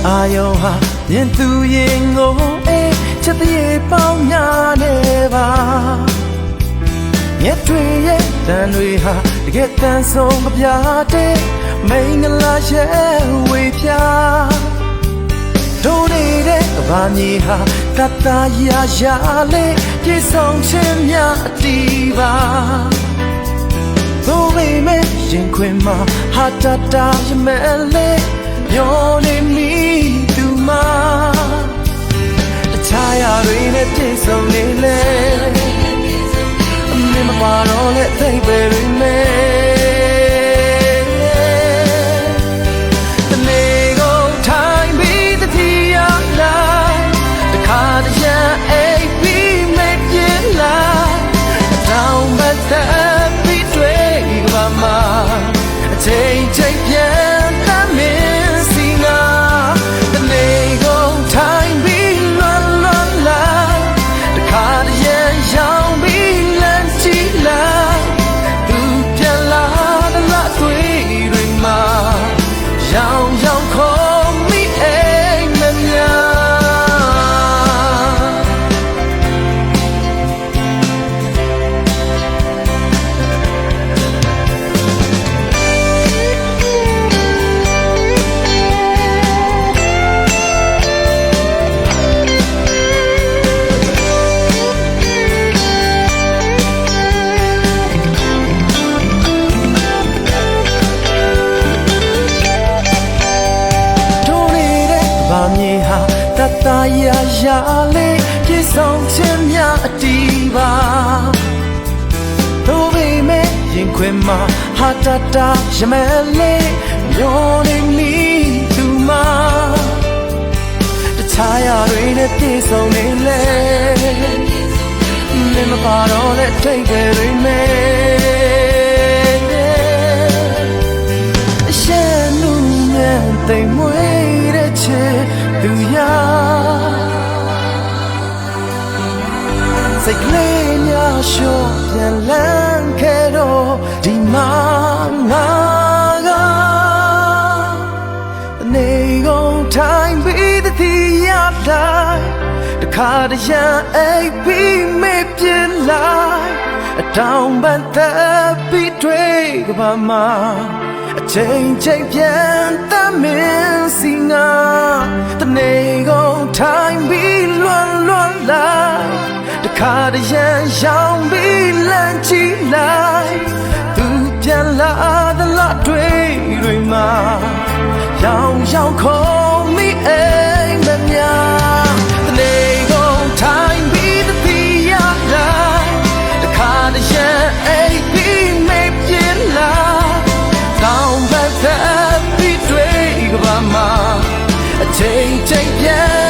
အာယုံဟာမြင်သူရင်ကိုချက်တည်းပေါင်းများနေပါမြတ်တွေရဲ့တန်တွေဟာတကယ်တန်ဆုံးမပြတဲ့မင်္ဂလာရဲ့ဝေပြတို့နေတဲ့ကဘာမြေဟာတတရာရာလေးပြေဆုံးခြင်းများအတီးပါတို့ပေမဲ့ရင်ခွင်မှာဟာတတရမဲ့လေးမျောနေမိသူမှာတခြားရတွေနဲ့ပြည့်စုံနေလေအမေမပါတော့လေသိပဲတွေမဲ့တနေ့ကိုထိုင်ပြီးတတိယလိုက်တခါတည်းရအိပ်ပြီးမပြင်းလိုက်တောင်းမသက်ပြီးတွေ့ပါမှာအချိန်ချိန်ပြန်တမ်းမင်းမြေဟာတတရာရာလေးပြေဆုံးခြင်းများအတီးပါတို့ပေမဲ့ရင်ခွင်မှာဟာတတရမဲ့လေးမျောနေမိသူမှာတခြားရတွေနဲ့ပြေဆုံးနေလေမင်းမပါတော့တဲ့ထိတ်တွေမဲ့အရှက်နူးညံ့သိမ်မွေးတဲ့ချစ်သူရာစိတ်ကလေးများရှော့ပြန်လန်းခဲ့တော့ဒီမှာငါကတနေ့ကုန်ထိုင်ပြီးတတိယလိုက်တခါတည်းရအိပ်ပြီးမေ့ပြလိုက်အတောင်ပန်သက်ပြီးတွေ့ကပါမှာအချိန်ချိန်ပြန်တမ်းမင်းစီငါတနေ့ကုန်ထိုင်ပြီးလွန်လိုက်တခါတည်းရရောင်ပြီးလန့်ကြည့်လိုက်သူပြန်လာသလားတွေမှာရောင်ခုံမိအိမ်မများတနေ့ကုန်ထိုင်ပြီးတတိယလိုက်တခါတည်းရအိပ်ပြီးမေ့ပြင်းလိုက်တောင်းပန်သက်ပြီးတွေ့ကပါမှာအချိန်ပြန်